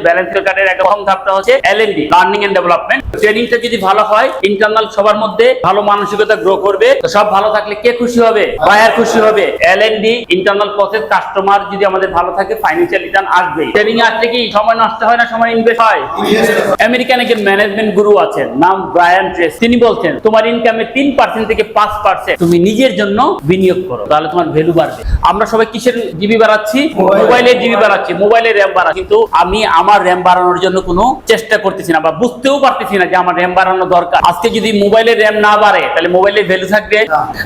Balance কার্ডের একটা প্রথম ধাপটা হচ্ছে এলএনডি, লার্নিং এন্ড ডেভেলপমেন্ট। ট্রেনিংটা যদি ভালো হয়, ইন্টারনাল সবার মধ্যে ভালো মানসিকতা গ্রো করবে। তো সব ভালো থাকলে কে খুশি হবে? বায়ার খুশি হবে। এলএনডি, ইন্টারনাল প্রসেস, কাস্টমার যদি আমাদের ভালো থাকে, ফাইন্যান্সিয়াল রিটার্ন আসবে। ট্রেনিং আসলে কি সময় নষ্ট হয় না, সময় ইনভেস্ট হয়? আমেরিকান একজন ম্যানেজমেন্ট গুরু আছেন, নাম ব্রায়ান ট্রেসি। তিনি বলছেন, তোমার ইনকামের 3% থেকে 5% তুমি নিজের জন্য বিনিয়োগ করো, তাহলে তোমার ভ্যালু বাড়বে। আমরা সবাই কিসের জিবি বাড়াচ্ছি? মোবাইলের জিবি বাড়াচ্ছি, মোবাইলের র্যাম বাড়াচ্ছি। কিন্তু আমি আমার র্যাম বাড়ানোর জন্য কোনো চেষ্টা করতেছি না, বা বুঝতেও পারতেছি না যে আমার র্যাম বাড়ানো দরকার। আজকে যদি মোবাইলের র্যাম না বাড়ে, তাহলে মোবাইলের ভ্যালু থাকবে?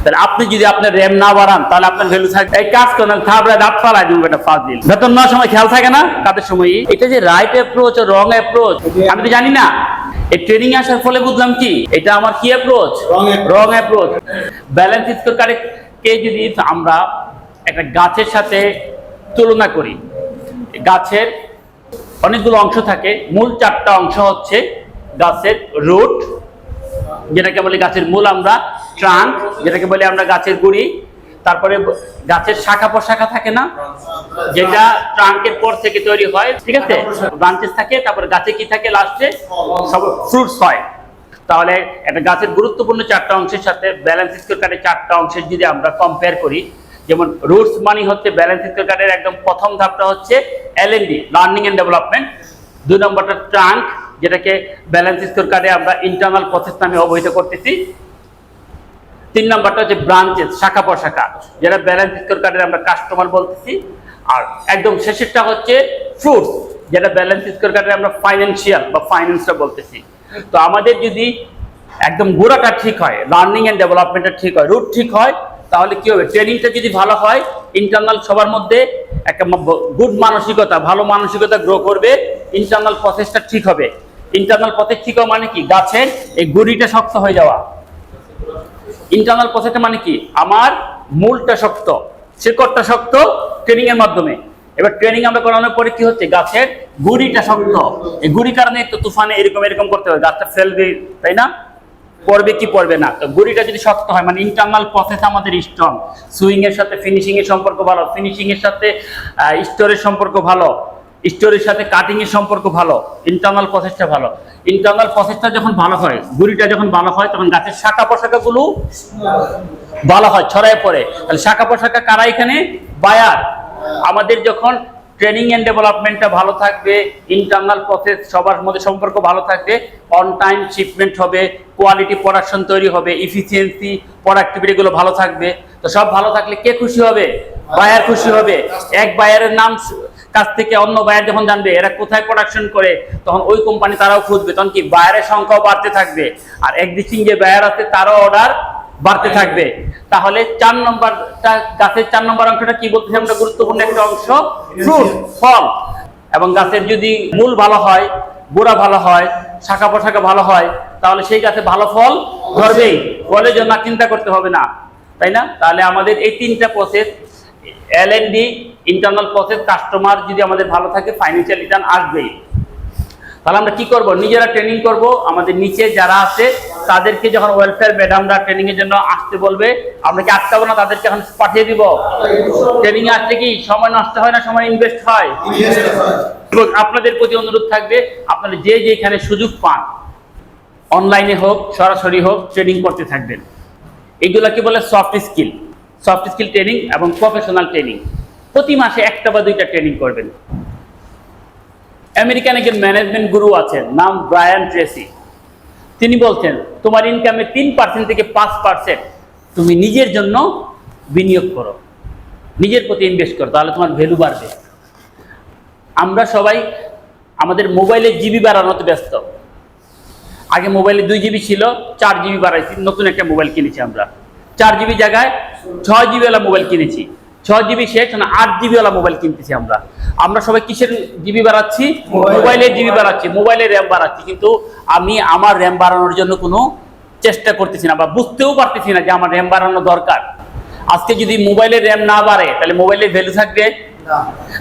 তাহলে আপনি যদি আপনার র্যাম না বাড়ান, তাহলে আপনার ভ্যালু থাকবে। এই কাজ করেন, থাবড়া দাঁত ফালাই দিব, এটা ফাজিল। বেতন নেওয়ার সময় খেয়াল থাকে না কাদের সময়? এটা যে রাইট অ্যাপ্রোচ ও রং অ্যাপ্রোচ আমি তো জানি না। এই ট্রেনিং আসার ফলে বুঝলাম কি এটা আমার কি অ্যাপ্রোচ, রং অ্যাপ্রোচ। ব্যালেন্স স্কোরকার্ডে কে যদি আমরা একটা গাছের সাথে তুলনা করি, গাছের অনেকগুলো অংশ থাকে, মূল 4টা অংশ হচ্ছে গাছের রুট, যেটাকে বলি গাছের মূল আমরা, ট্রাঙ্ক যেটাকে বলি আমরা গাছের গুড়ি, তারপরে গাছের শাখা প্রশাখা থাকে না, যেটা ট্রাঙ্কের পর থেকে তৈরি হয়, ঠিক আছে, ব্রাঞ্চেস থাকে, তারপরে গাছে কি থাকে লাস্টে, সব ফ্রুটস হয়। তাহলে একটা গাছের গুরুত্বপূর্ণ 4টা অংশের সাথে ব্যালেন্স স্কোরকার্ডের 4টা অংশের যদি আমরা কম্পেয়ার করি, যেমন রুটস মানে হচ্ছে ব্যালেন্স স্কোরকার্ডের একদম প্রথম ধাপটা হচ্ছে এলএনডি, লার্নিং এন্ড ডেভেলপমেন্ট। 2 নম্বরটা ট্রাঙ্ক, যেটাকে ব্যালেন্স স্কোরকার্ডে আমরা ইন্টারনাল প্রসেস নামে অবহিত করতেছি। 3 নম্বরটা হচ্ছে ব্রাঞ্চেস, শাখা প্রশাখা, যেটা ব্যালেন্স স্কোরকার্ডে আমরা কাস্টমার বলতেছি। আর একদম শেষেরটা হচ্ছে ফ্রুটস, যেটা ব্যালেন্স স্কোরকার্ডে আমরা ফাইন্যান্সিয়াল বা ফাইন্যান্সটা বলতেছি। তো আমাদের যদি একদম গোড়াটা ঠিক হয়, লার্নিং এন্ড ডেভেলপমেন্টটা ঠিক হয়, রুট ঠিক হয়, তাহলে কি হবে? ট্রেনিংটা যদি ভালো হয়, ইন্টারনাল সবার মধ্যে একটা গুড মানসিকতা, ভালো মানসিকতা গ্রো করবে, ইন্টারনাল প্রসেসটা ঠিক হবে। ইন্টারনাল প্রসেস ঠিক হওয়া মানে কি? গাছের এই গুড়িটা শক্ত হয়ে যাওয়া। ইন্টারনাল প্রসেসটা মানে কি? আমার মূলটা শক্ত, শিকড়টা শক্ত ট্রেনিং এর মাধ্যমে। এবার ট্রেনিং আমরা করানোর পরে কি হচ্ছে? গাছের গুড়িটা শক্ত। এই গুড়ির কারণে একটু তুফানে এরকম করতে হবে, গাছটা ফেলবে, তাই না? পড়বে কি পড়বে না। তো গুড়িটা যদি শক্ত হয়, মানে ইন্টারনাল প্রসেস আমাদের স্ট্রং, সুইং এর সাথে ফিনিশিং এর সম্পর্ক ভালো, ফিনিশিং এর সাথে স্টোরের সম্পর্ক ভালো, স্টোরের সাথে কাটিং এর সম্পর্ক ভালো, ইন্টারনাল প্রসেসটা ভালো। ইন্টারনাল প্রসেসটা যখন ভালো হয়, গুড়িটা যখন ভালো হয়, তখন গাছের শাখা প্রশাখাগুলো ভালো হয়, ছড়ায় পড়ে। তাহলে শাখা প্রশাখা কারা এখানে? বায়ার। আমাদের যখন ট্রেনিং এন্ড ডেভেলপমেন্টটা ভালো থাকবে, ইন্টারনাল প্রসেস সবার মধ্যে সম্পর্ক ভালো থাকবে, অন টাইম শিপমেন্ট হবে, কোয়ালিটি প্রোডাকশন তৈরি হবে, ইফিসিয়েন্সি, প্রোডাক্টিভিটিগুলো ভালো থাকবে। তো সব ভালো থাকলে কে খুশি হবে? বায়ার খুশি হবে। এক বায়ারের নাম কাছ থেকে অন্য বায়ার যখন জানবে এরা কোথায় প্রোডাকশন করে, তখন ওই কোম্পানি তারাও খুঁজবে, তখন কি বায়ারের সংখ্যাও বাড়তে থাকবে, আর এক্সিস্টিং যে বায়ার আছে তারও অর্ডার বাড়তে থাকবে। তাহলে 4 নম্বরটা, গাছের 4 নম্বর অংশটা কি বলতেছি আমরা? গুরুত্বপূর্ণ একটা অংশ, ফ্রুট, ফল। এবং গাছের যদি মূল ভালো হয়, গোড়া ভালো হয়, শাখা প্রশাখা ভালো হয়, তাহলে সেই গাছে ভালো ফল ধরবেই, ফলের জন্য চিন্তা করতে হবে না, তাই না? তাহলে আমাদের এই 3টা প্রসেস, এলএনডি, ইন্টারনাল প্রসেস, কাস্টমার যদি আমাদের ভালো থাকে, ফাইন্যান্সিয়াল রিটার্ন আসবেই। তাহলে আমরা কি করব? নিজেরা ট্রেনিং করব। আমাদের নিচে যারা আছে তাদেরকে যখন ওয়েলফেয়ার ম্যাডামরা ট্রেনিং এর জন্য আসতে বলবে, আমরা কি আটকাবো না? তাদেরকে এখন পাঠিয়ে দিব। ট্রেনিং এ আসলে কি সময় নষ্ট হয় না, সময় ইনভেস্ট হয়? এবং আপনাদের প্রতি অনুরোধ থাকবে, আপনারা যে যেখানে সুযোগ পান, অনলাইনে হোক সরাসরি হোক, ট্রেনিং করতে থাকবেন। এগুলা কি বলে? Soft skill, soft skill training এবং প্রফেশনাল ট্রেনিং। প্রতি মাসে 1টা বা 2টা ট্রেনিং করবেন। আমেরিকান একজন ম্যানেজমেন্ট গুরু আছেন, নাম ব্রায়ান ট্রেসি। তিনি বলছেন, তোমার ইনকামের 3% থেকে 5% তুমি নিজের জন্য বিনিয়োগ করো, নিজের প্রতি ইনভেস্ট করো, তাহলে তোমার ভ্যালু বাড়বে। আমরা সবাই আমাদের মোবাইলের জিবি বাড়ানোতে ব্যস্ত। আগে মোবাইলে 2 জিবি ছিল, 4 জিবি বাড়াইছি, নতুন একটা মোবাইল কিনেছি আমরা। 4 জিবি জায়গায় 6 জিবি ওয়ালা মোবাইল কিনেছি। 6 জিবি শেষ, 8 জিবি ওয়ালা মোবাইল কিনতেছি আমরা। আমরা সবাই কিসের জিবি বাড়াচ্ছি? মোবাইলের জিবি বাড়াচ্ছি, মোবাইলের র্যাম বাড়াচ্ছি। কিন্তু আমি আমার র্যাম বাড়ানোর জন্য কোনো চেষ্টা করতেছি না, বা বুঝতেও পারতেছি না যে আমার র্যাম বাড়ানো দরকার। আজকে যদি মোবাইলের র্যাম না বাড়ে, তাহলে মোবাইলের ভ্যালু থাকবে?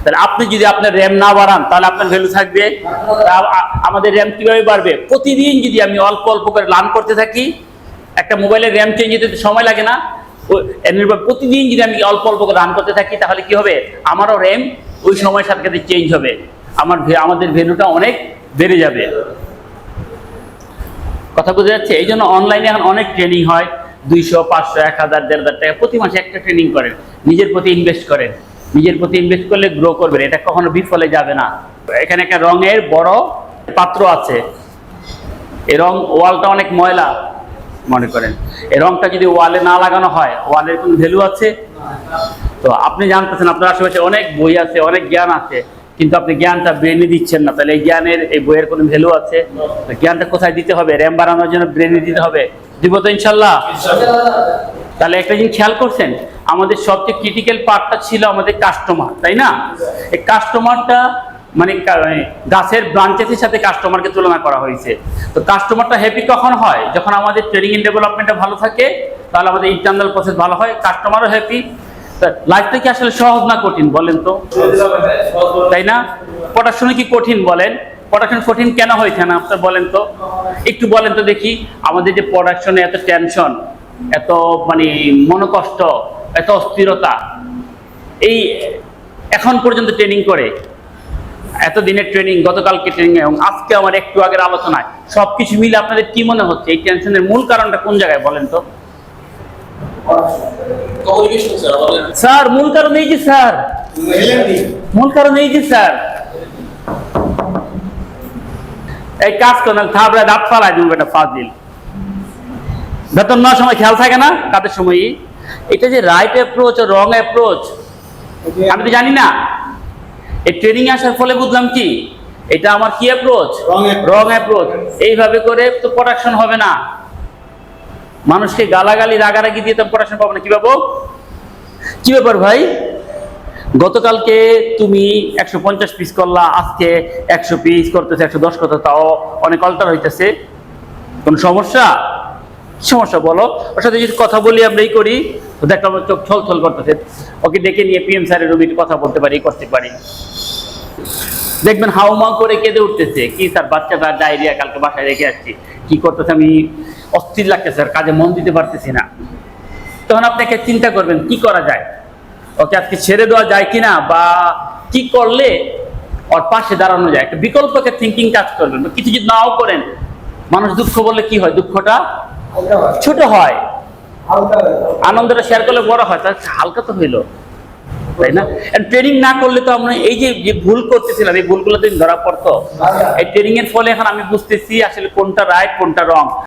তাহলে আপনি যদি আপনার র্যাম না বাড়ান, তাহলে আপনার ভ্যালু থাকবে? আমাদের র্যাম কিভাবে বাড়বে? প্রতিদিন যদি আমি অল্প অল্প করে রান করতে থাকি, একটা মোবাইলের র্যাম চেঞ্জ হতে সময় লাগে না? প্রতিদিন যদি আমি অল্প অল্প করে রান করতে থাকি, তাহলে কি হবে? আমারও র্যাম ওই সময়ের সাথে সাথে চেঞ্জ হবে। আমাদের ভ্যালুটা অনেক বেড়ে যাবে। কথা বোঝা যাচ্ছে? এই জন্য অনলাইনে এখন অনেক ট্রেনিং হয়, 200, 500, 1000, 1500 টাকা প্রতি মাসে একটা ট্রেনিং করেন, নিজের প্রতি ইনভেস্ট করেন। নিজের প্রতি ইনভেস্ট করলে গ্রো করবেন, এটা কখনো বিফলে যাবে না। এখানে একটা রঙের বড় পাত্র আছে, এই রং ওয়ালটা অনেক ময়লা মনে করেন, এই রংটা যদি ওয়ালে না লাগানো হয়, ওয়ালের কোনো ভ্যালু আছে? তো আপনি জানতেছেন আপনার আশেপাশে অনেক বই আছে, অনেক জ্ঞান আছে, কিন্তু আপনি জ্ঞানটা ব্রেনে দিচ্ছেন না, তাহলে এই জ্ঞানের, এই বইয়ের কোনো ভ্যালু আছে? জ্ঞানটা কোথায় দিতে হবে? র্যাম বাড়ানোর জন্য ব্রেনে দিতে হবে। দিব তো ইনশাল্লাহ? তাহলে একটা জিনিস খেয়াল করছেন, আমাদের সবচেয়ে ক্রিটিক্যাল পার্টটা ছিল আমাদের কাস্টমার, তাই না? এই কাস্টমারটা মানে গাছের ব্রাঞ্চেসের সাথে কাস্টমারকে তুলনা করা হয়েছে। তো কাস্টমারটা হ্যাপি কখন হয়? যখন আমাদের ট্রেনিং এন্ড ডেভেলপমেন্টটা ভালো থাকে, তাহলে আমাদের ইন্টারনাল প্রসেস ভালো হয়, কাস্টমারও হ্যাপি। লাইফটা কি আসলে সহজ না কঠিন বলেন তো? তাই না? পড়াশোনা কি কঠিন বলেন? পড়াশোনা কঠিন কেন হয়েছে না আপনার বলেন তো? একটু বলেন তো দেখি। আমাদের যে পড়াশোনা এত টেনশন, এত মানে মনোকষ্ট, এত অস্থিরতা, এই এখন পর্যন্ত ট্রেনিং করে, এত দিনের ট্রেনিং, গতকালকে ট্রেনিং এবং আজকে আমার একটু আগের আলোচনায় সবকিছু মিলে আপনাদের কি মনে হচ্ছে এই টেনশনের মূল কারণটা কোন জায়গায় বলেন তো? স্যার মূল কারণ এই যে স্যার, মূল কারণ এই যে স্যার, এই কাজ করেন থাবড়া দাঁত ফালাই দিব এটা ফাজিল। বেতন নেওয়ার সময় খেয়াল থাকে না কাদের সময়ই? এটা যে রাইট অ্যাপ্রোচ ও রং অ্যাপ্রোচ আমি তো জানি না। এই ট্রেনিং আসার ফলে বুঝলাম কি এটা আমার কি অ্যাপ্রোচ, রং অ্যাপ্রোচ। এইভাবে করে তো প্রোডাকশন হবে না। মানুষকে গালাগালি রাগারাগি দিয়ে তো প্রোডাকশন পাবো না। কি পাবো? কি ব্যাপার ভাই, গতকালকে তুমি 150 পিস করলা, আজকে 100 পিস করতেছে, 110 করতে, তাও অনেক অল্টার হইতেছে। কোন সমস্যা? সমস্যা বলো। ওর সাথে যদি কথা বলি আমরা এই করি, দেখলাম চোখ ছল ছল করতেছে, ওকে ডেকে নিয়ে পিএম স্যারের রুমে কথা বলতে পারি, করতে পারি। দেখবেন হাউমাউ করে কেঁদে উঠতেছে, কি স্যার বাচ্চাটা ডায়রিয়া, কালকে বাসায় রেখে আসছি, কি করতেছে, আমি অস্থির লাগতেছে স্যার, কাজে মন দিতে পারতেছি না। তখন আপনাকে চিন্তা করবেন কি করা যায়, ওকে আজকে ছেড়ে দেওয়া যায় কিনা, বা কি করলে ওর পাশে দাঁড়ানো যায়, একটা বিকল্পকে থিঙ্কিং কাজ করবেন। কিছু যদি নাও করেন, মানুষ দুঃখ বললে কি হয়, দুঃখটা ছোট হয়, আনন্দটা শেয়ার করলে বড় হয়, তার হালকা তো হইলো, তাই না? ট্রেনিং না করলে তো আমরা এই যে ভুল করতেছিলাম, এই ভুলগুলো তো ধরা পড়তো। এই ট্রেনিং এর ফলে এখন আমি বুঝতেছি আসলে কোনটা রাইট কোনটা রং।